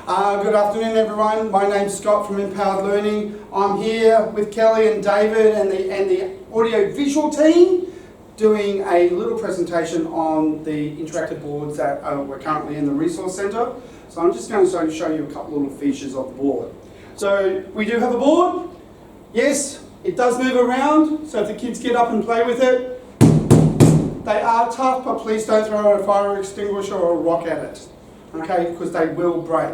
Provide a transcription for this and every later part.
Good afternoon everyone, my name's Scott from Empowered Learning. I'm here with Kelly and David and the audio visual team doing a little presentation on the interactive boards that we're currently in the resource centre. So I'm just going to show you a couple little features of the board. So we do have a board. Yes, it does move around, so if the kids get up and play with it, they are tough, but please don't throw a fire extinguisher or a rock at it, okay, because they will break.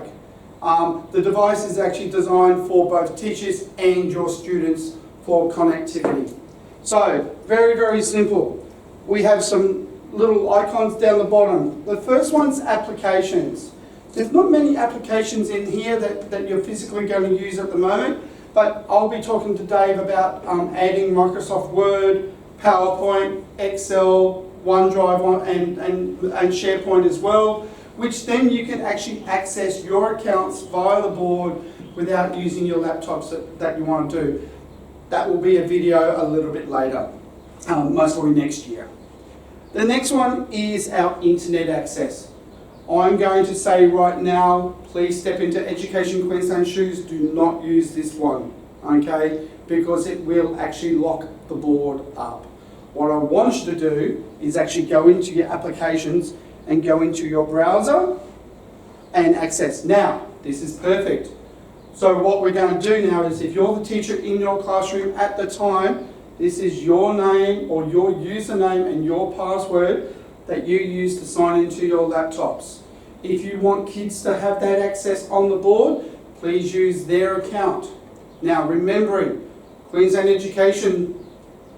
The device is actually designed for both teachers and your students for connectivity. So, very, very simple. We have some little icons down the bottom. The first one's applications. There's not many applications in here that you're physically going to use at the moment, but I'll be talking to Dave about adding Microsoft Word, PowerPoint, Excel, OneDrive and SharePoint as well, which then you can actually access your accounts via the board without using your laptops that you want to do. That will be a video a little bit later, most probably next year. The next one is our internet access. I'm going to say right now, please step into Education Queensland shoes, do not use this one, okay, because it will actually lock the board up. What I want you to do is actually go into your applications and go into your browser and access. Now, this is perfect. So what we're going to do now is if you're the teacher in your classroom at the time, this is your name or your username and your password that you use to sign into your laptops. If you want kids to have that access on the board, please use their account. Now remembering, Queensland Education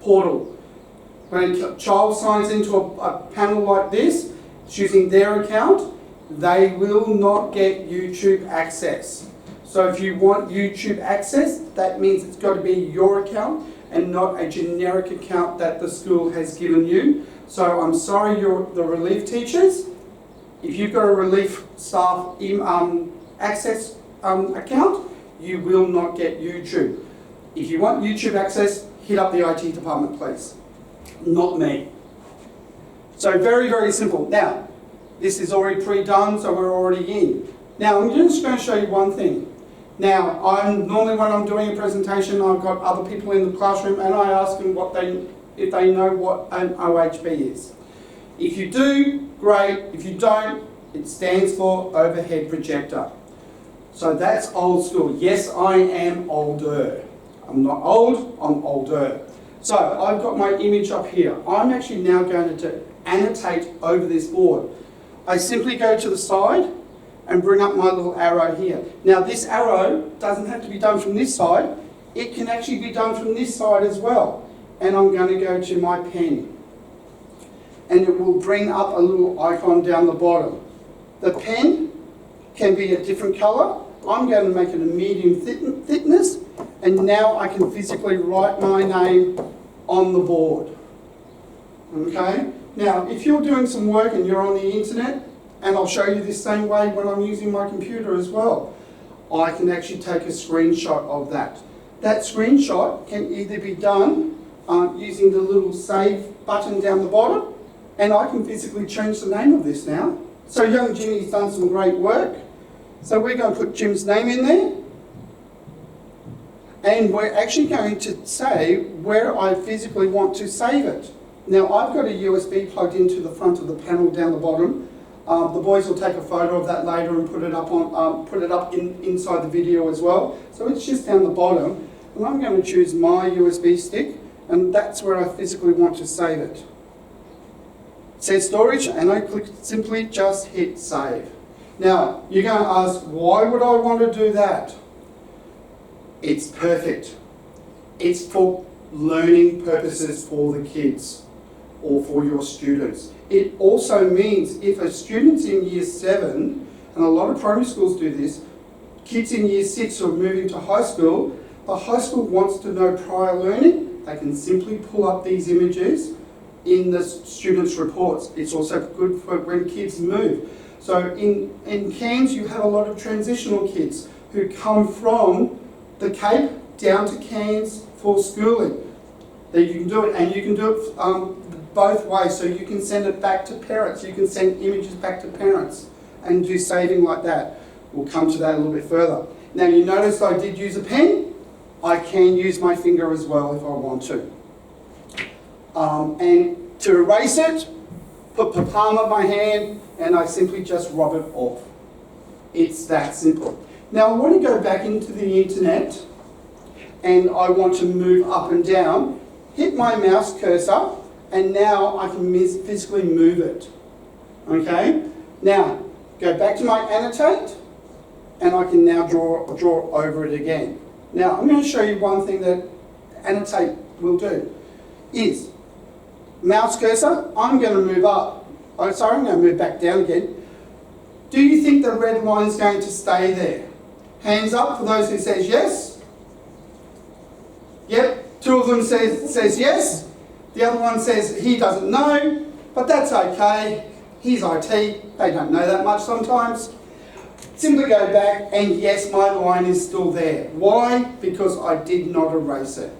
portal, when a child signs into a panel like this, choosing their account, they will not get YouTube access. So if you want YouTube access, that means it's got to be your account and not a generic account that the school has given you. So I'm sorry, you're the relief teachers. If you've got a relief staff access account, you will not get YouTube. If you want YouTube access, hit up the IT department, please. Not me. So very, very simple. Now, this is already pre-done, so we're already in. Now, I'm just going to show you one thing. Now, normally when I'm doing a presentation, I've got other people in the classroom and I ask them if they know what an OHB is. If you do, great. If you don't, it stands for overhead projector. So that's old school. Yes, I am older. I'm not old, I'm older. So I've got my image up here. I'm actually now going to annotate over this board. I simply go to the side and bring up my little arrow here. Now this arrow doesn't have to be done from this side. It can actually be done from this side as well. And I'm going to go to my pen. And it will bring up a little icon down the bottom. The pen can be a different colour. I'm going to make it a medium thickness. And now I can physically write my name on the board. Okay? Now, if you're doing some work and you're on the internet, and I'll show you this same way when I'm using my computer as well, I can actually take a screenshot of that. That screenshot can either be done using the little save button down the bottom, and I can physically change the name of this now. So young Jimmy's done some great work. So we're going to put Jim's name in there. And we're actually going to say where I physically want to save it. Now I've got a USB plugged into the front of the panel down the bottom. The boys will take a photo of that later and put it up inside the video as well. So it's just down the bottom. And I'm going to choose my USB stick, and that's where I physically want to save it. It says storage, and I simply just hit save. Now you're going to ask, why would I want to do that? It's perfect. It's for learning purposes for the kids or for your students. It also means if a student's in year 7, and a lot of primary schools do this, kids in year 6 are moving to high school, the high school wants to know prior learning, they can simply pull up these images in the students' reports. It's also good for when kids move. So in Cairns you have a lot of transitional kids who come from the Cape down to Cairns for schooling. That you can do it, and you can do it both ways. So you can send it back to parents. You can send images back to parents and do saving like that. We'll come to that a little bit further. Now you notice I did use a pen. I can use my finger as well if I want to. And to erase it, put the palm of my hand and I simply just rub it off. It's that simple. Now I want to go back into the internet and I want to move up and down, hit my mouse cursor, and now I can physically move it. Okay? Now, go back to my annotate, and I can now draw over it again. Now, I'm going to show you one thing that annotate will do, is mouse cursor, I'm going to move up. Oh, sorry, I'm going to move back down again. Do you think the red line is going to stay there? Hands up for those who says yes. Yep, two of them says yes. The other one says he doesn't know, but that's okay. He's IT, they don't know that much sometimes. Simply go back and yes, my line is still there. Why? Because I did not erase it.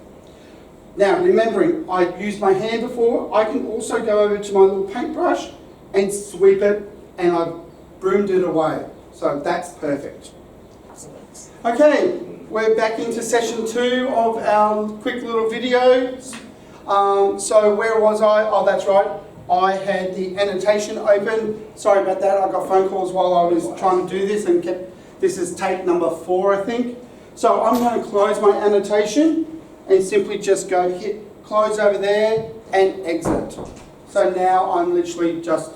Now, remembering, I used my hand before, I can also go over to my little paintbrush and sweep it, and I've broomed it away. So that's perfect. Okay, we're back into session 2 of our quick little videos. So where was I? Oh, that's right. I had the annotation open. Sorry about that. I got phone calls while I was trying to do this and this is take number 4, I think. So I'm going to close my annotation and simply just go hit close over there and exit. So now I'm literally just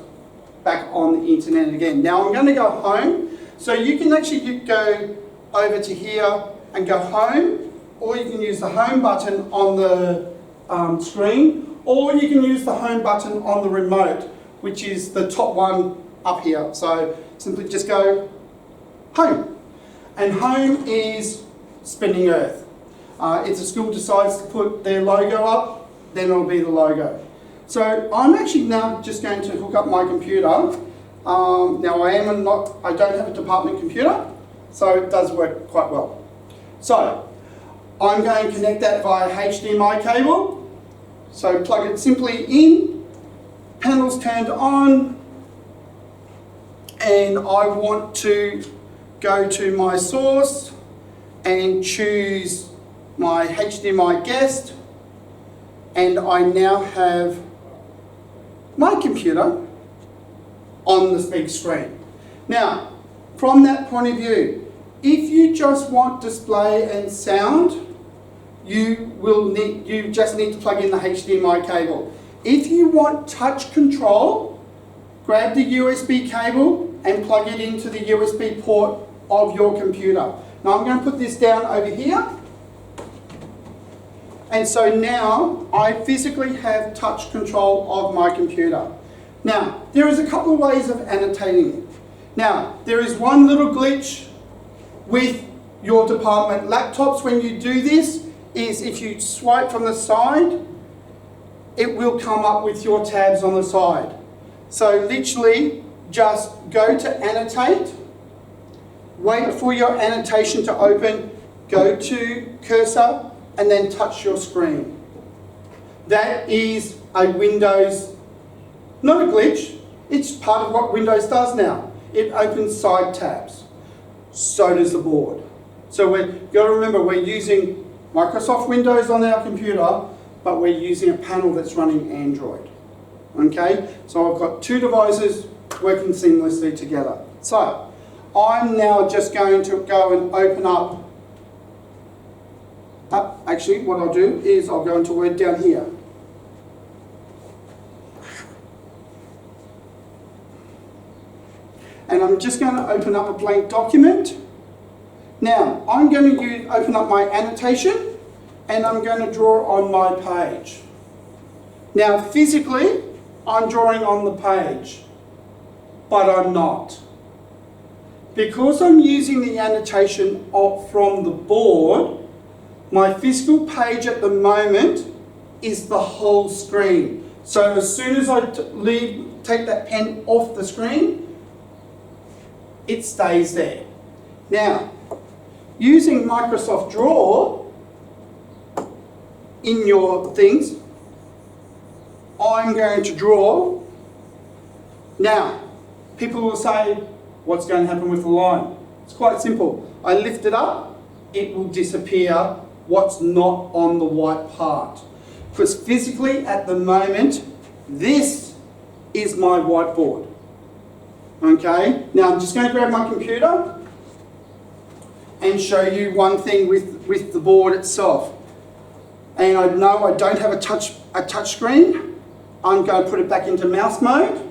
back on the internet again. Now I'm going to go home. So you can actually go over to here and go home, or you can use the home button on the screen, or you can use the home button on the remote, which is the top one up here. So simply just go home. And home is Spinning Earth. If the school decides to put their logo up, then it'll be the logo. So I'm actually now just going to hook up my computer. Now I don't have a department computer, so it does work quite well. So I'm going to connect that via HDMI cable. So plug it simply in, panel's turned on, and I want to go to my source and choose my HDMI guest, and I now have my computer on the big screen. Now, from that point of view, if you just want display and sound, you just need to plug in the HDMI cable. If you want touch control, grab the USB cable and plug it into the USB port of your computer. Now I'm going to put this down over here. And so now I physically have touch control of my computer. Now, there is a couple of ways of annotating it. Now, there is one little glitch with your department laptops when you do this, is if you swipe from the side, it will come up with your tabs on the side. So literally, just go to annotate, wait for your annotation to open, go to cursor, and then touch your screen. That is a Windows, not a glitch, it's part of what Windows does now. It opens side tabs. So does the board. So we've got to remember, we're using Microsoft Windows on our computer, but we're using a panel that's running Android. Okay, so I've got two devices working seamlessly together. So I'm now just going to go and open up. Actually, what I'll do is I'll go into Word down here. And I'm just going to open up a blank document. Now, I'm going to open up my annotation and I'm going to draw on my page. Now, physically, I'm drawing on the page, but I'm not. Because I'm using the annotation from the board, my physical page at the moment is the whole screen. So as soon as I take that pen off the screen, it stays there. Now, using Microsoft Draw in your things, I'm going to draw. Now, people will say, what's going to happen with the line? It's quite simple. I lift it up, it will disappear what's not on the white part. Because physically at the moment, this is my whiteboard. Okay, now I'm just going to grab my computer and show you one thing with the board itself. And I know I don't have a touch screen. I'm going to put it back into mouse mode,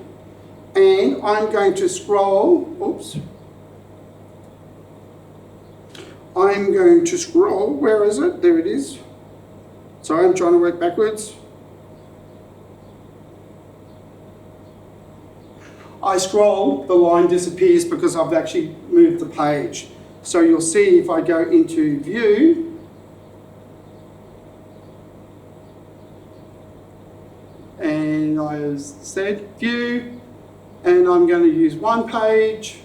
and I'm going to scroll. Oops. I'm going to scroll. Where is it? There it is. Sorry, I'm trying to work backwards. I scroll, the line disappears because I've actually moved the page. So you'll see if I go into view, and I said view, and I'm going to use one page.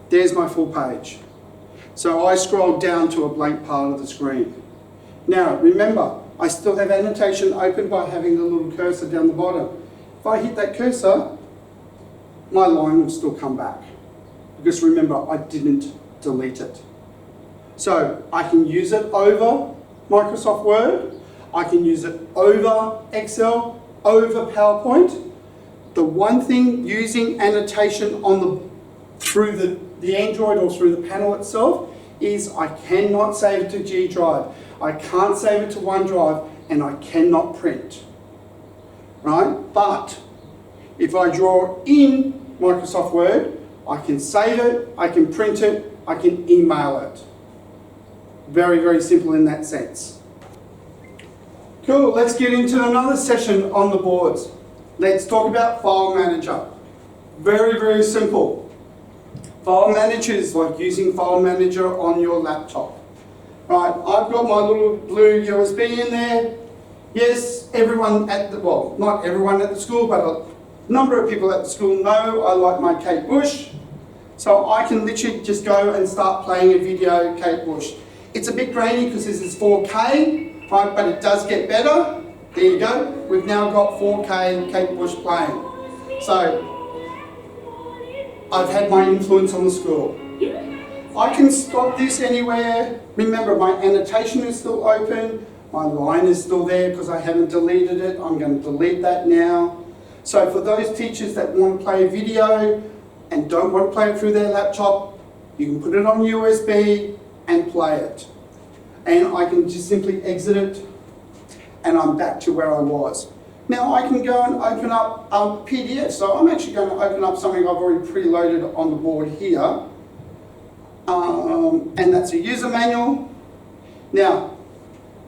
There's my full page. So I scroll down to a blank part of the screen. Now remember, I still have annotation open by having the little cursor down the bottom. If I hit that cursor, my line will still come back. Because remember, I didn't delete it. So I can use it over Microsoft Word, I can use it over Excel, over PowerPoint. The one thing using annotation through the Android or through the panel itself is I cannot save it to G Drive, I can't save it to OneDrive, and I cannot print. Right? But if I draw in Microsoft Word, I can save it, I can print it, I can email it. Very, very simple in that sense. Cool, let's get into another session on the boards. Let's talk about File Manager. Very, very simple. File Manager is like using File Manager on your laptop. Right, I've got my little blue USB in there. Yes, everyone at the, well, not everyone at the school, but a number of people at the school know I like my Kate Bush. So I can literally just go and start playing a video, Kate Bush. It's a bit grainy because this is 4K, right, but it does get better. There you go. We've now got 4K Kate Bush playing. So I've had my influence on the school. I can stop this anywhere. Remember, my annotation is still open. My line is still there because I haven't deleted it. I'm going to delete that now. So for those teachers that want to play a video and don't want to play it through their laptop, you can put it on USB and play it. And I can just simply exit it and I'm back to where I was. Now I can go and open up PDF. So I'm actually going to open up something I've already preloaded on the board here. And that's a user manual. Now,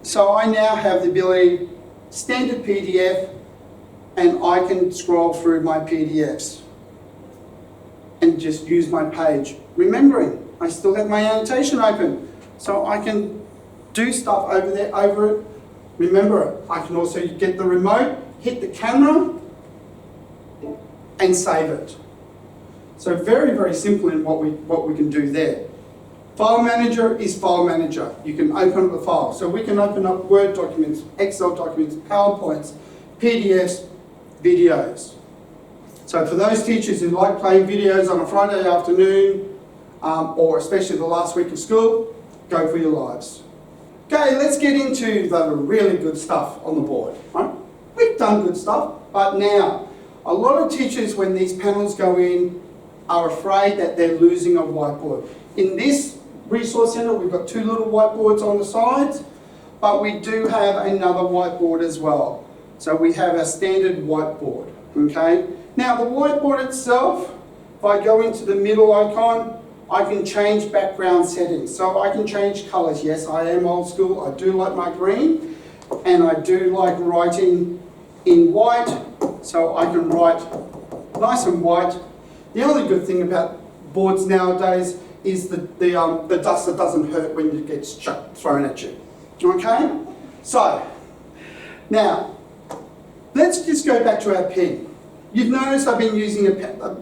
so I now have the ability, standard PDF, and I can scroll through my PDFs and just use my page. Remembering, I still have my annotation open, so I can do stuff over there, over it. Remember it. I can also get the remote, hit the camera, and save it. So very, very simple in what we can do there. File Manager is File Manager. You can open up the file. So we can open up Word documents, Excel documents, PowerPoints, PDFs, videos. So for those teachers who like playing videos on a Friday afternoon, or especially the last week of school, go for your lives. Okay, let's get into the really good stuff on the board. Right? We've done good stuff, but now, a lot of teachers, when these panels go in, are afraid that they're losing a whiteboard. In this resource centre, we've got two little whiteboards on the sides, but we do have another whiteboard as well. So we have a standard whiteboard, okay? Now the whiteboard itself, if I go into the middle icon, I can change background settings. So I can change colours. Yes, I am old school. I do like my green, and I do like writing in white, so I can write nice and white. The only good thing about boards nowadays is the dust that doesn't hurt when it gets thrown at you. Okay? So, now, let's just go back to our pen. You've noticed I've been using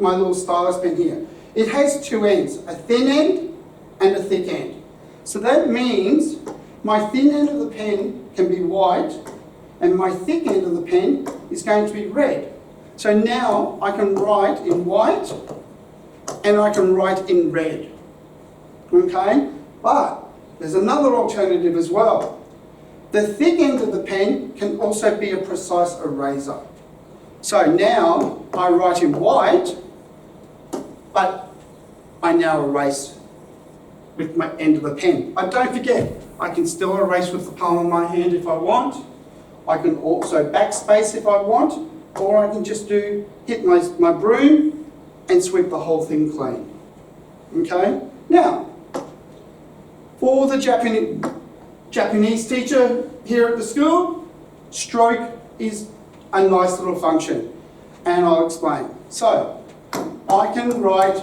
my little stylus pen here. It has two ends, a thin end and a thick end. So that means my thin end of the pen can be white and my thick end of the pen is going to be red. So now I can write in white and I can write in red. okay? But there's another alternative as well. The thick end of the pen can also be a precise eraser. So now I write in white, but I now erase with my end of the pen. But don't forget, I can still erase with the palm of my hand if I want. I can also backspace if I want, or I can just hit my broom and sweep the whole thing clean. Okay? Now, for the Japanese teacher here at the school, stroke is a nice little function, and I'll explain. So, I can write,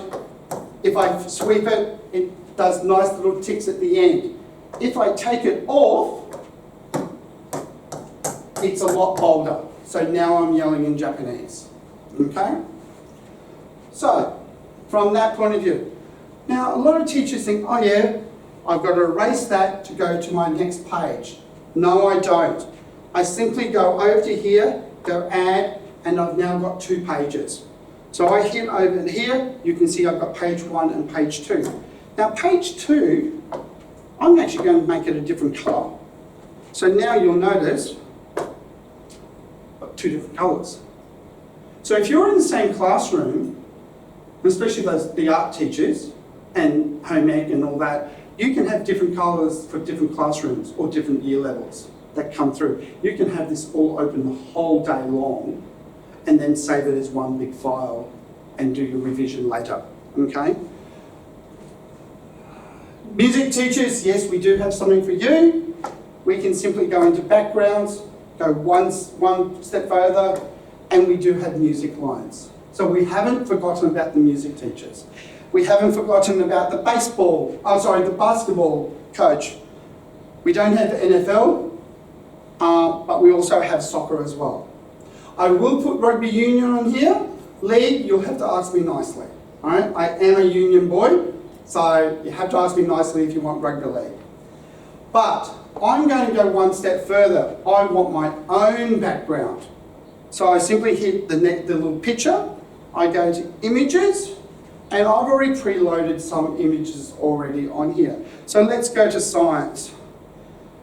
if I sweep it, it does nice little ticks at the end. If I take it off, it's a lot bolder. So now I'm yelling in Japanese. Okay? So, from that point of view. Now, a lot of teachers think, oh yeah, I've got to erase that to go to my next page. No, I don't. I simply go over to here, go add, and I've now got 2 pages. So I hit over here, you can see I've got page 1 and page 2. Now page 2, I'm actually going to make it a different colour. So now you'll notice I've got 2 different colours. So if you're in the same classroom, especially the art teachers and home ec and all that, you can have different colours for different classrooms or different year levels that come through. You can have this all open the whole day long and then save it as one big file and do your revision later, okay? Music teachers, yes, we do have something for you. We can simply go into backgrounds, go one step further, and we do have music lines. So we haven't forgotten about the music teachers. We haven't forgotten about the basketball coach. We don't have the NFL, but we also have soccer as well. I will put rugby union on here. League, you'll have to ask me nicely. All right? I am a union boy, so you have to ask me nicely if you want rugby league. But I'm going to go one step further. I want my own background. So I simply hit the little picture. I go to images, and I've already preloaded some images already on here. So let's go to science.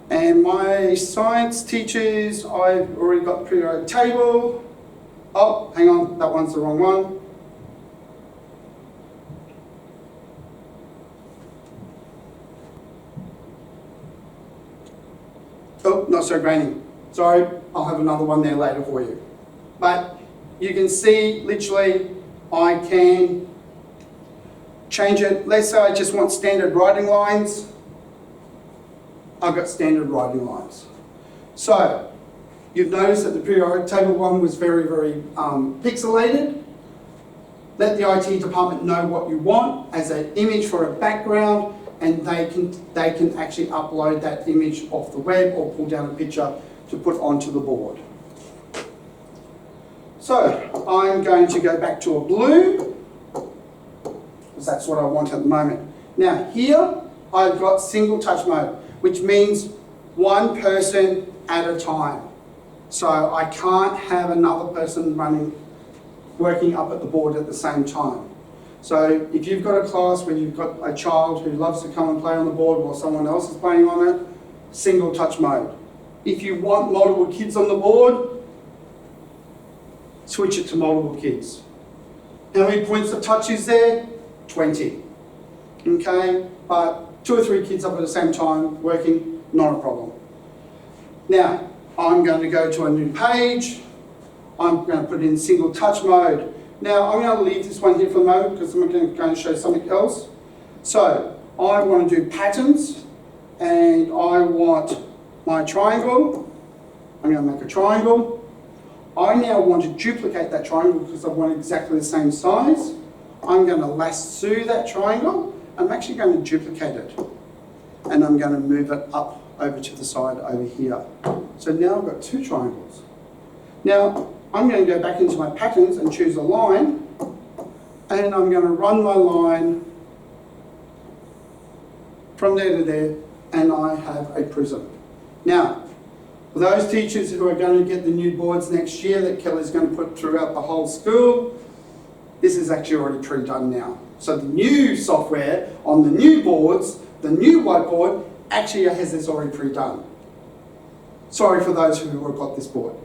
And my science teachers, I've already got periodic table. Oh, hang on, that one's the wrong one. Oh, not so grainy. Sorry, I'll have another one there later for you. But you can see, literally, I can change it. Let's say I just want standard writing lines. I've got standard writing lines. So, you've noticed that the periodic table one was very, very pixelated. Let the IT department know what you want as an image for a background, and they can actually upload that image off the web or pull down a picture to put onto the board. So, I'm going to go back to a blue, because that's what I want at the moment. Now here, I've got single touch mode, which means one person at a time. So I can't have another person working up at the board at the same time. So if you've got a class where you've got a child who loves to come and play on the board while someone else is playing on it, single touch mode. If you want multiple kids on the board, switch it to multiple kids. How many points of touch is there? 20. Okay, but 2 or 3 kids up at the same time working, not a problem. Now, I'm going to go to a new page. I'm going to put it in single touch mode. Now, I'm going to leave this one here for the moment because I'm going to show something else. So, I want to do patterns, and I want my triangle. I'm going to make a triangle. I now want to duplicate that triangle because I want exactly the same size. I'm going to lasso that triangle. I'm actually going to duplicate it. And I'm going to move it up over to the side over here. So now I've got 2 triangles. Now, I'm going to go back into my patterns and choose a line. And I'm going to run my line from there to there, and I have a prism. Now, for those teachers who are going to get the new boards next year that Kelly's going to put throughout the whole school, this is actually already pre-done now. So the new software on the new boards, the new whiteboard, actually has this already pre-done. Sorry for those who have got this board.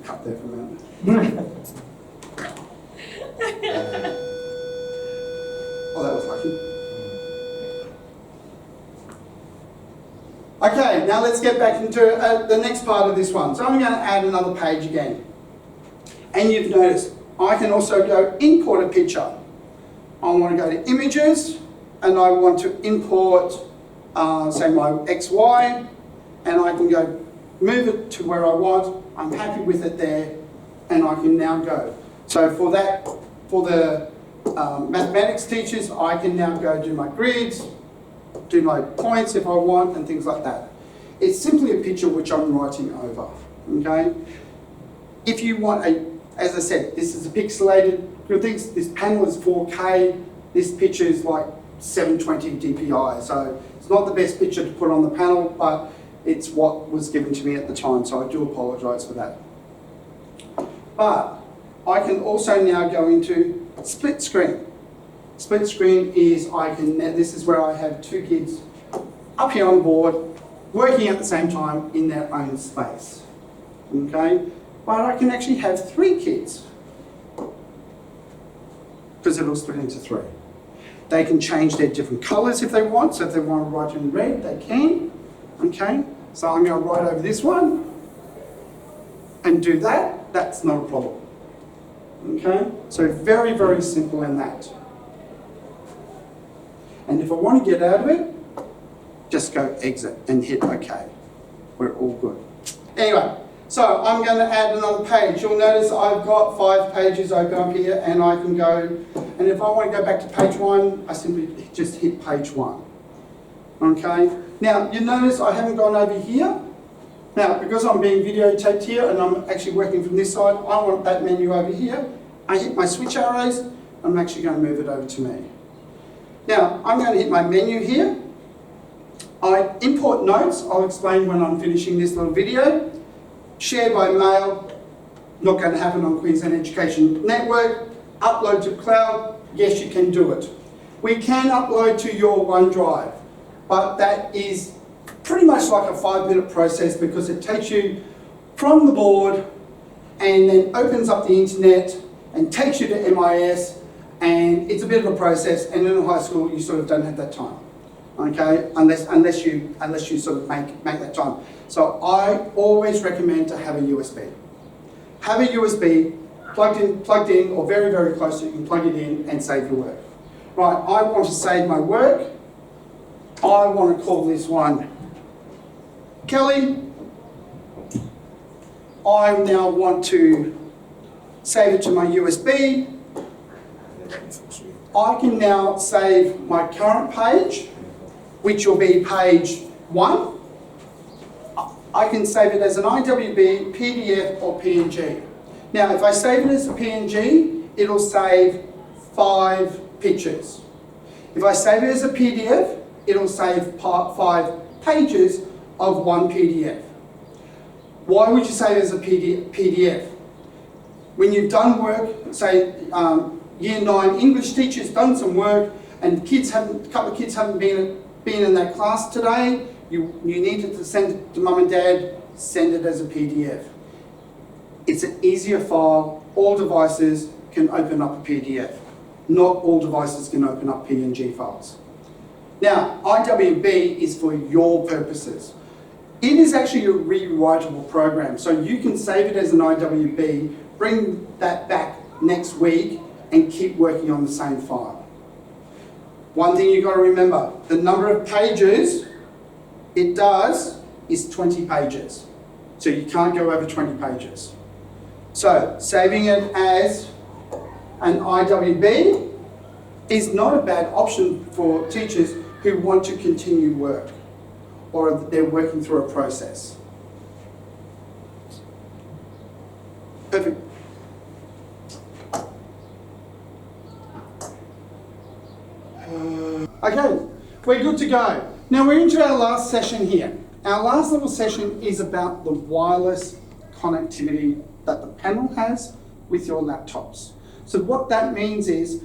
Cut there for a minute. Oh, that was lucky. Okay, now let's get back into the next part of this one. So I'm going to add another page again. And you've noticed, I can also go import a picture. I want to go to images, and I want to import, say, my XY, and I can go move it to where I want. I'm happy with it there, and I can now go. So for that, for the mathematics teachers, I can now go do my grids, do my points if I want, and things like that. It's simply a picture which I'm writing over, okay? If you want as I said, this is a pixelated, this panel is 4K, this picture is like 720 DPI, so it's not the best picture to put on the panel, but it's what was given to me at the time, so I do apologise for that. But I can also now go into split screen. Split screen is, this is where I have two kids up here on the board, working at the same time in their own space, okay? But I can actually have three kids, because it'll split into three. They can change their different colours if they want, so if they want to write in red, they can, okay? So I'm going to write over this one, and do that, that's not a problem, okay? So very, very simple in that. And if I want to get out of it, just go exit and hit OK. We're all good. Anyway, so I'm going to add another page. You'll notice I've got 5 pages open up here, and I can go, and if I want to go back to page 1, I simply just hit page 1. Okay? Now, you notice I haven't gone over here. Now, because I'm being videotaped here and I'm actually working from this side, I want that menu over here. I hit my switch arrows, I'm actually going to move it over to me. Now, I'm going to hit my menu here. I import notes. I'll explain when I'm finishing this little video. Share by mail, not going to happen on Queensland Education Network. Upload to cloud, yes, you can do it. We can upload to your OneDrive, but that is pretty much like a 5-minute process, because it takes you from the board and then opens up the internet and takes you to MIS, and it's a bit of a process, and in high school you sort of don't have that time, okay, unless you sort of make that time. So I always recommend to have a USB. Have a USB plugged in, or very, very close, so you can plug it in and save your work. Right, I want to save my work. I want to call this one Kelly. I now want to save it to my USB. I can now save my current page, which will be page 1. I can save it as an IWB, PDF, or PNG. Now, if I save it as a PNG, it'll save 5 pictures. If I save it as a PDF, it'll save 5 pages of one PDF. Why would you save it as a PDF? When you've done work, say Year 9 English teacher's done some work, and a couple of kids haven't been in that class today, you needed to send it to mum and dad, send it as a PDF. It's an easier file. All devices can open up a PDF. Not all devices can open up PNG files. Now, IWB is for your purposes. It is actually a rewritable program, so you can save it as an IWB, bring that back next week, and keep working on the same file. One thing you've got to remember, the number of pages it does is 20 pages. So you can't go over 20 pages. So saving it as an IWB is not a bad option for teachers who want to continue work, or they're working through a process. Perfect. Okay, we're good to go. Now we're into our last session here. Our last little session is about the wireless connectivity that the panel has with your laptops. So what that means is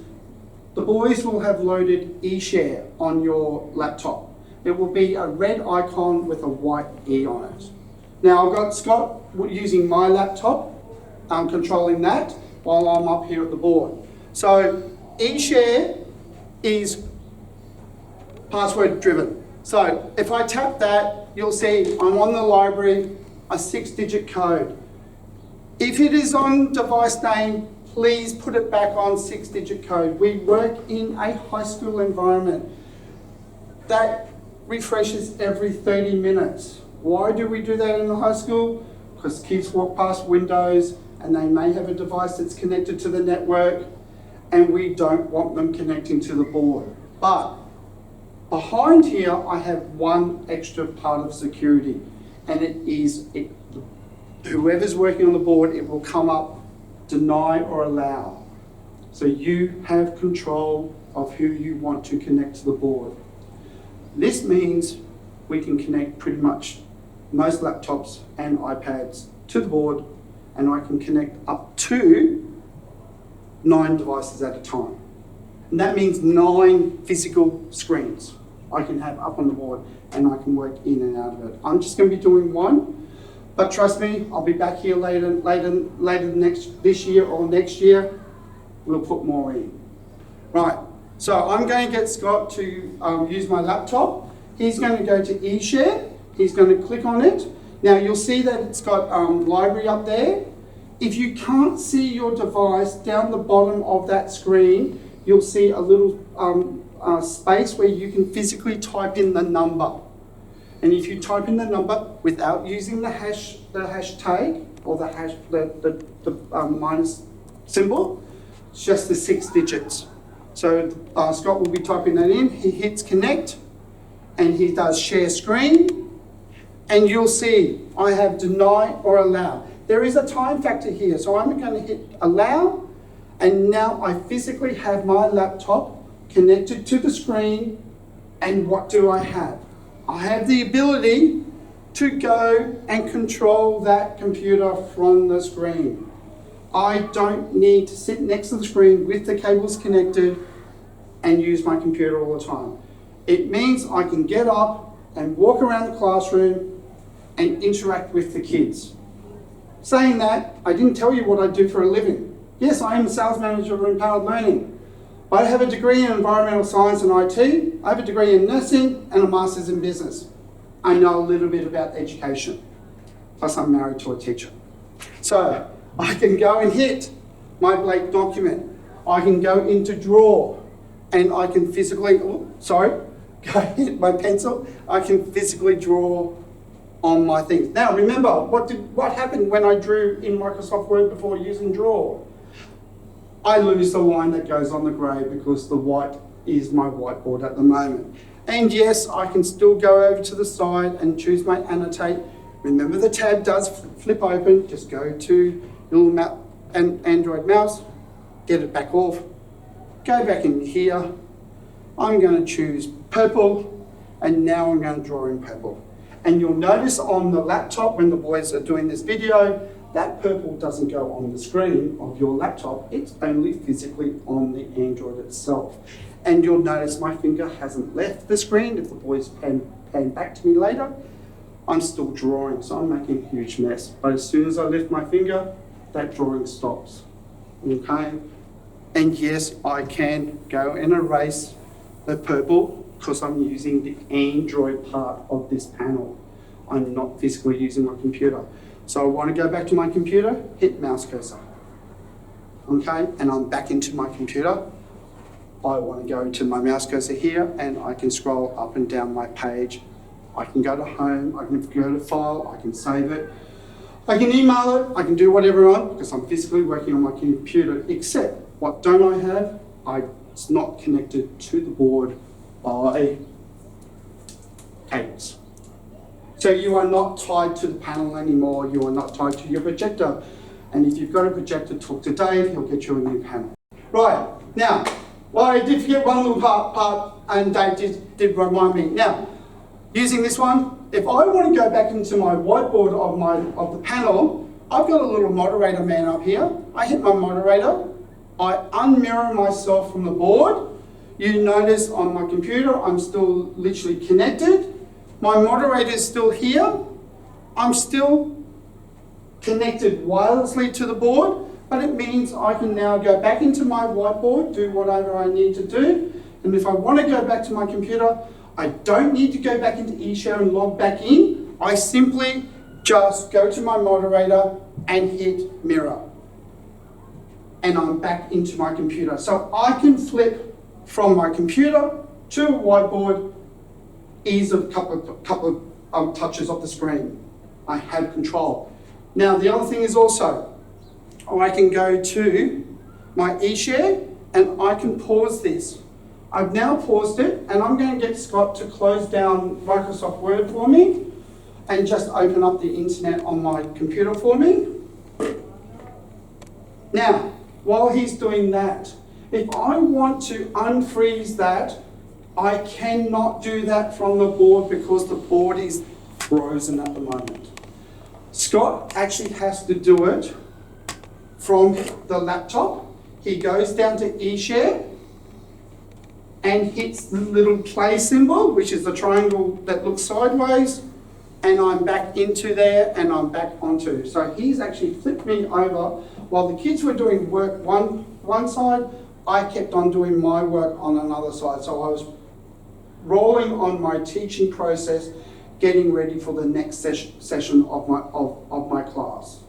the boys will have loaded eShare on your laptop. It will be a red icon with a white E on it. Now I've got Scott using my laptop, controlling that while I'm up here at the board. So eShare is password driven. So if I tap that, you'll see I'm on the library, a 6-digit code. If it is on device name, please put it back on 6-digit code. We work in a high school environment that refreshes every 30 minutes. Why do we do that in the high school? Because kids walk past windows and they may have a device that's connected to the network, and we don't want them connecting to the board. But behind here, I have one extra part of security, and whoever's working on the board, it will come up deny or allow. So you have control of who you want to connect to the board. This means we can connect pretty much most laptops and iPads to the board, and I can connect up to 9 devices at a time. And that means 9 physical screens I can have up on the board, and I can work in and out of it. I'm just going to be doing one, but trust me, I'll be back here later this year or next year. We'll put more in. Right, so I'm going to get Scott to use my laptop. He's going to go to eShare. He's going to click on it. Now you'll see that it's got library up there. If you can't see your device, down the bottom of that screen, you'll see a little space where you can physically type in the number. And if you type in the number without using the hashtag or the minus symbol, it's just the 6 digits. So Scott will be typing that in. He hits connect, and he does share screen, and you'll see I have deny or allow. There is a time factor here, so I'm going to hit allow, and now I physically have my laptop connected to the screen, and what do I have? I have the ability to go and control that computer from the screen. I don't need to sit next to the screen with the cables connected and use my computer all the time. It means I can get up and walk around the classroom and interact with the kids. Saying that, I didn't tell you what I do for a living. Yes, I am a sales manager of Empowered Learning. I have a degree in environmental science and IT. I have a degree in nursing and a master's in business. I know a little bit about education. Plus I'm married to a teacher. So I can go and hit my blank document. I can go into draw, and I can physically, go hit my pencil. I can physically draw on my things. Now remember, what happened when I drew in Microsoft Word before using draw? I lose the line that goes on the grey because the white is my whiteboard at the moment. And yes, I can still go over to the side and choose my annotate. Remember, the tab does flip open. Just go to your little Android mouse, get it back off, go back in here. I'm going to choose purple, and now I'm going to draw in purple. And you'll notice on the laptop when the boys are doing this video, that purple doesn't go on the screen of your laptop, it's only physically on the Android itself. And you'll notice my finger hasn't left the screen. If the boys pan back to me later, I'm still drawing, so I'm making a huge mess. But as soon as I lift my finger, that drawing stops, okay? And yes, I can go and erase the purple because I'm using the Android part of this panel. I'm not physically using my computer. So I want to go back to my computer, hit mouse cursor. Okay, and I'm back into my computer. I want to go into my mouse cursor here, and I can scroll up and down my page. I can go to home, I can go to file, I can save it. I can email it, I can do whatever I want because I'm physically working on my computer, except what don't I have? It's not connected to the board by cables. So you are not tied to the panel anymore, you are not tied to your projector. And if you've got a projector, talk to Dave, he'll get you a new panel. Right, now, I did forget one little part and Dave did remind me. Now, using this one, if I want to go back into my whiteboard of the panel, I've got a little moderator man up here. I hit my moderator, I unmirror myself from the board. You notice on my computer, I'm still literally connected. My moderator is still here. I'm still connected wirelessly to the board, but it means I can now go back into my whiteboard, do whatever I need to do. And if I want to go back to my computer, I don't need to go back into eShare and log back in. I simply just go to my moderator and hit mirror. And I'm back into my computer. So I can flip from my computer to a whiteboard, ease of a couple of touches off the screen. I have control. Now the other thing is also, I can go to my eShare and I can pause this. I've now paused it and I'm going to get Scott to close down Microsoft Word for me and just open up the internet on my computer for me. Now, while he's doing that, if I want to unfreeze that, I cannot do that from the board because the board is frozen at the moment. Scott actually has to do it from the laptop. He goes down to eShare and hits the little play symbol, which is the triangle that looks sideways, and I'm back into there and I'm back onto. So he's actually flipped me over. While the kids were doing work one side, I kept on doing my work on another side. So I was rolling on my teaching process, getting ready for the next session of my class.